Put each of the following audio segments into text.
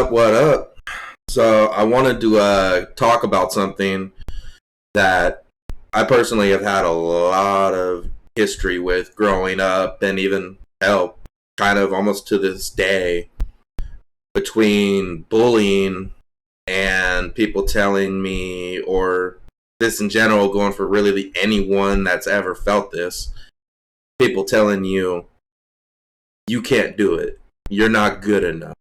up? What up? So I wanted to talk about something that I personally have had a lot of history with growing up, and even hell, kind of almost to this day, between bullying and people telling me, or this in general, going for really anyone that's ever felt this, people telling you, you can't do it. You're not good enough.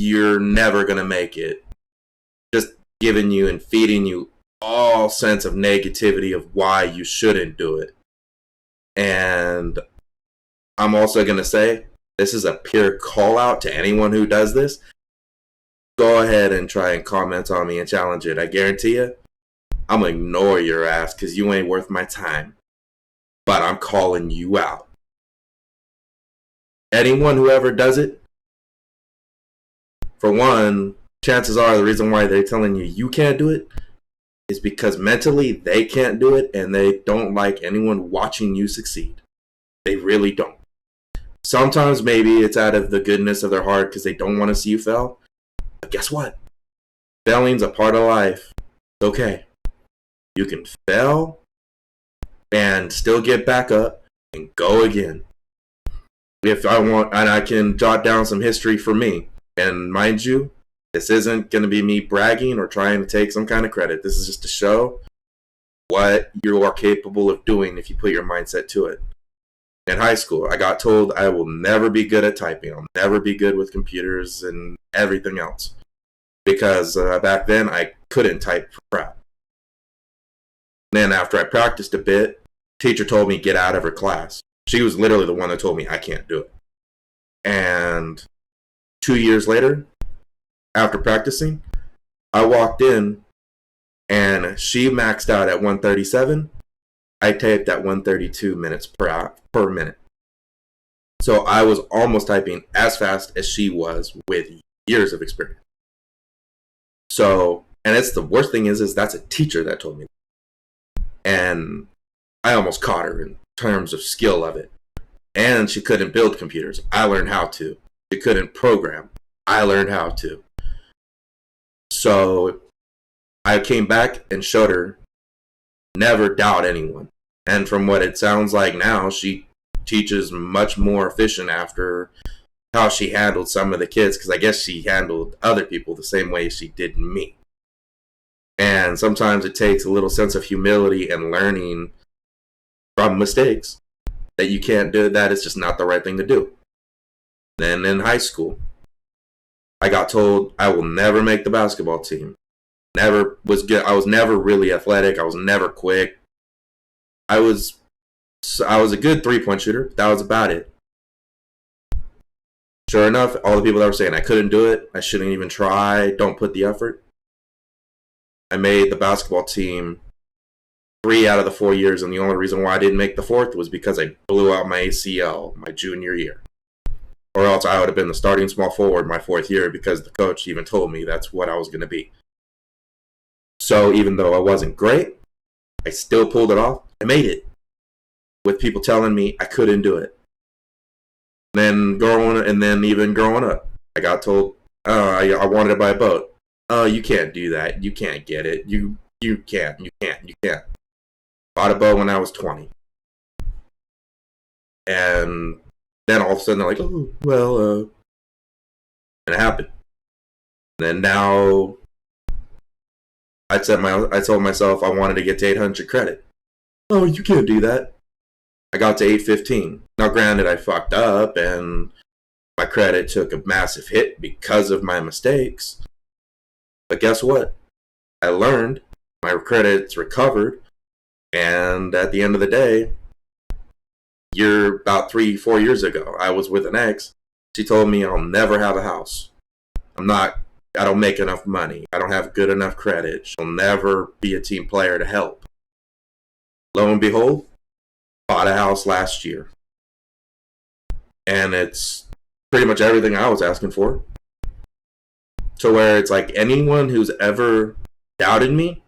You're never going to make it. Just giving you and feeding you all sense of negativity of why you shouldn't do it. And I'm also going to say, this is a pure call out to anyone who does this. Go ahead and try and comment on me and challenge it. I guarantee you, I'm going to ignore your ass because you ain't worth my time. But I'm calling you out. Anyone who ever does it, for one, chances are the reason why they're telling you you can't do it is because mentally they can't do it and they don't like anyone watching you succeed. They really don't. Sometimes maybe it's out of the goodness of their heart because they don't want to see you fail. But guess what? Failing's a part of life. It's okay. You can fail and still get back up and go again. If I want, and I can jot down some history for me. And mind you, this isn't going to be me bragging or trying to take some kind of credit. This is just to show what you are capable of doing if you put your mindset to it. In high school, I got told I will never be good at typing. I'll never be good with computers and everything else. Because back then, I couldn't type for crap. Then after I practiced a bit, teacher told me get out of her class. She was literally the one that told me I can't do it. And 2 years later, after practicing, I walked in and she maxed out at 137. I typed at 132 minutes per minute. So I was almost typing as fast as she was with years of experience. So, and it's the worst thing is that's a teacher that told me. And I almost caught her in terms of skill of it. And she couldn't build computers. I learned how to. She couldn't program. I learned how to. So I came back and showed her never doubt anyone. And from what it sounds like now, she teaches much more efficient after how she handled some of the kids, because I guess she handled other people the same way she did me. And sometimes it takes a little sense of humility and learning from mistakes that you can't do that. It's just not the right thing to do. Then in high school, I got told I will never make the basketball team. Never was good. I was never really athletic. I was never quick. I was a good 3-point shooter. But that was about it. Sure enough, all the people that were saying I couldn't do it, I shouldn't even try, don't put the effort. I made the basketball team 3 out of the 4 years, and the only reason why I didn't make the 4th was because I blew out my ACL my junior year. Or else I would have been the starting small forward my 4th year because the coach even told me that's what I was going to be. So even though I wasn't great, I still pulled it off. I made it. With people telling me I couldn't do it. Even growing up, I got told, I wanted to buy a boat. Oh, you can't do that. You can't get it. You can't. Bought a boat when I was 20. And then all of a sudden they're like, oh, well, and it happened. And then now I told myself I wanted to get to 800 credit. Oh, you can't do that. I got to 815. Now, granted, I fucked up and my credit took a massive hit because of my mistakes. But guess what? I learned, my credit's recovered, and at the end of the day, about 3-4 years ago, I was with an ex. She told me I'll never have a house. I don't make enough money. I don't have good enough credit. She'll never be a team player to help. Lo and behold, bought a house last year. And it's pretty much everything I was asking for. To where it's like anyone who's ever doubted me,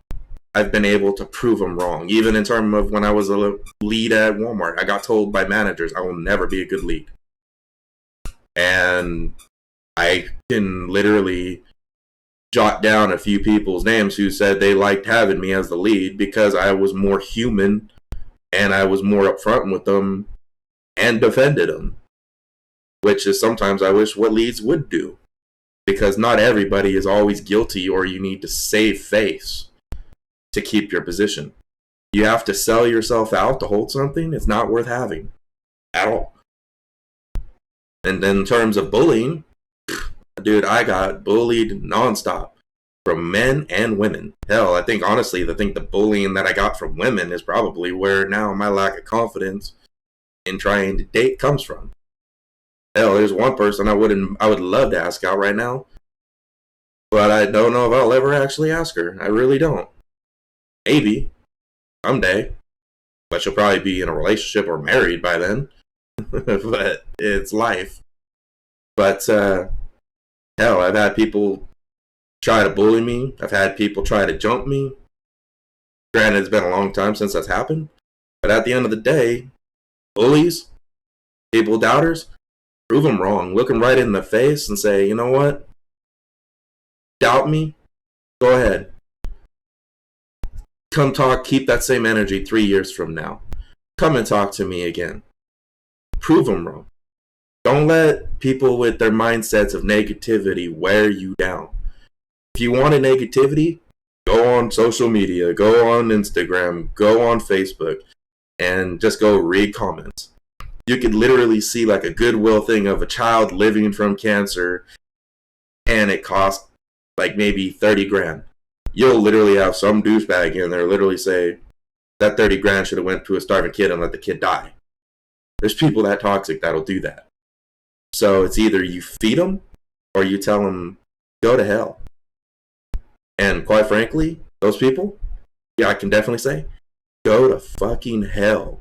I've been able to prove them wrong. Even in terms of when I was a lead at Walmart, I got told by managers I will never be a good lead. And I can literally jot down a few people's names who said they liked having me as the lead because I was more human and I was more upfront with them and defended them, which is sometimes I wish what leads would do, because not everybody is always guilty or you need to save face to keep your position. You have to sell yourself out to hold something. It's not worth having at all. And then in terms of bullying, dude, I got bullied nonstop from men and women. Hell, I think honestly, the bullying that I got from women is probably where now my lack of confidence in trying to date comes from. Hell, there's one person I would love to ask out right now, but I don't know if I'll ever actually ask her. I really don't. Maybe someday, but she'll probably be in a relationship or married by then. But it's life. But hell, I've had people try to bully me. I've had people try to jump me. Granted, it's been a long time since that's happened. But at the end of the day, bullies, people doubters, prove them wrong. Look them right in the face and say, you know what? Doubt me? Go ahead. Come talk, keep that same energy 3 years from now. Come and talk to me again. Prove them wrong. Don't let people with their mindsets of negativity wear you down. If you want a negativity, go on social media, go on Instagram, go on Facebook, and just go read comments. You could literally see like a goodwill thing of a child living from cancer, and it cost like maybe 30 grand. You'll literally have some douchebag in there literally say that 30 grand should have went to a starving kid and let the kid die. There's people that toxic that'll do that. So it's either you feed them or you tell them, go to hell. And quite frankly, those people, yeah, I can definitely say, go to fucking hell.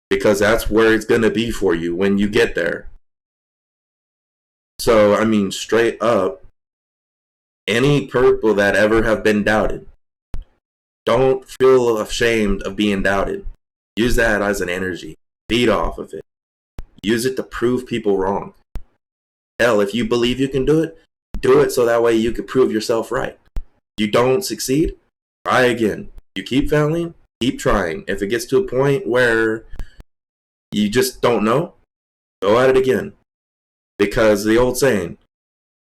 Because that's where it's going to be for you when you get there. So, I mean, straight up, any people that ever have been doubted, don't feel ashamed of being doubted. Use that as an energy. Feed off of it. Use it to prove people wrong. Hell, if you believe you can do it so that way you can prove yourself right. You don't succeed, try again. You keep failing, keep trying. If it gets to a point where you just don't know, go at it again. Because the old saying,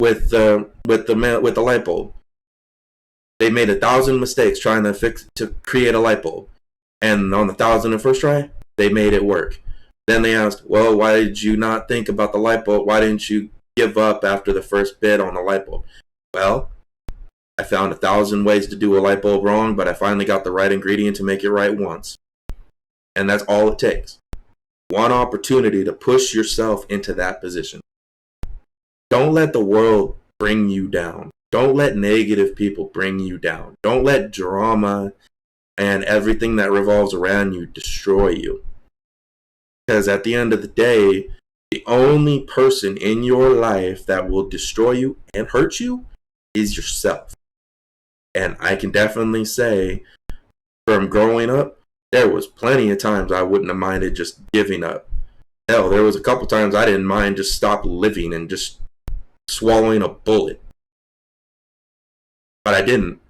with the light bulb, they made 1,000 mistakes trying to create a light bulb, and on the 1,001st try, they made it work. Then they asked, well, why did you not think about the light bulb? Why didn't you give up after the first bit on the light bulb? Well, I found 1,000 ways to do a light bulb wrong, but I finally got the right ingredient to make it right once. And that's all it takes. One opportunity to push yourself into that position. Don't let the world bring you down. Don't let negative people bring you down. Don't let drama and everything that revolves around you destroy you. Because at the end of the day, the only person in your life that will destroy you and hurt you is yourself. And I can definitely say, from growing up, there was plenty of times I wouldn't have minded just giving up. Hell, there was a couple times I didn't mind just stop living and just swallowing a bullet. But I didn't.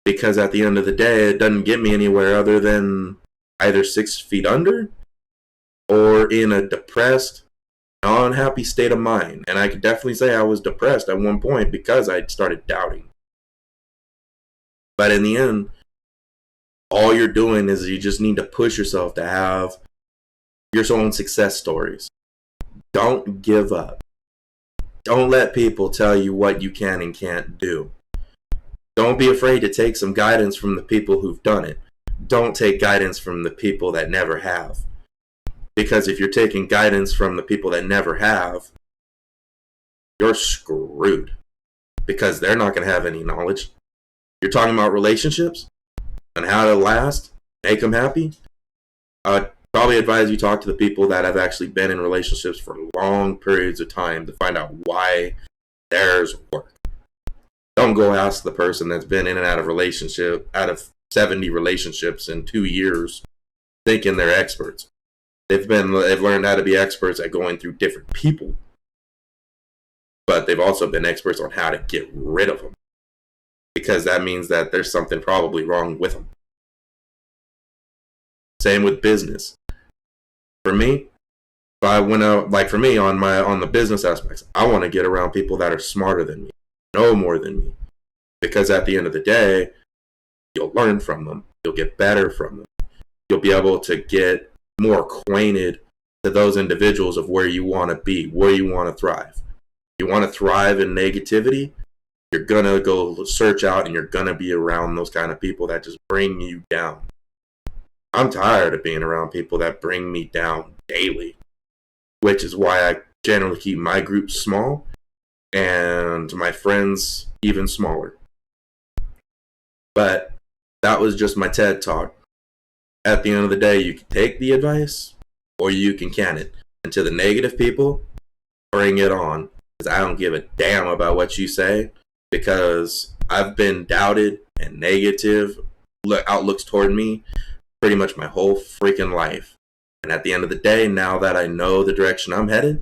Because at the end of the day, it doesn't get me anywhere other than either 6 feet under or in a depressed, unhappy state of mind. And I could definitely say I was depressed at one point because I started doubting. But in the end, all you're doing is you just need to push yourself to have your own success stories. Don't give up. Don't let people tell you what you can and can't do. Don't be afraid to take some guidance from the people who've done it. Don't take guidance from the people that never have. Because if you're taking guidance from the people that never have, you're screwed. Because they're not going to have any knowledge. You're talking about relationships and how to last, make them happy. I'd probably advise you talk to the people that have actually been in relationships for long periods of time to find out why theirs work. Don't go ask the person that's been in and out of 70 relationships in 2 years, thinking they're experts. They've learned how to be experts at going through different people. but they've also been experts on how to get rid of them, because that means that there's something probably wrong with them. Same with business. For me, if I went out, like for me on the business aspects, I want to get around people that are smarter than me, know more than me, because at the end of the day, you'll learn from them, you'll get better from them, you'll be able to get more acquainted to those individuals of where you want to be, where you want to thrive. You want to thrive in negativity, you're gonna go search out and you're gonna be around those kind of people that just bring you down. I'm tired of being around people that bring me down daily, which is why I generally keep my group small and my friends even smaller. But that was just my TED talk. At the end of the day, you can take the advice or you can can it. And to the negative people, bring it on. Because I don't give a damn about what you say, because I've been doubted and negative outlooks toward me pretty much my whole freaking life. And at the end of the day, now that I know the direction I'm headed,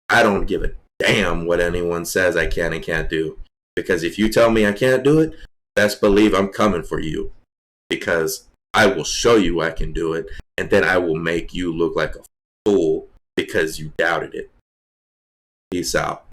I don't give a damn what anyone says I can and can't do. Because if you tell me I can't do it, best believe I'm coming for you. Because I will show you I can do it, and then I will make you look like a fool because you doubted it. Peace out.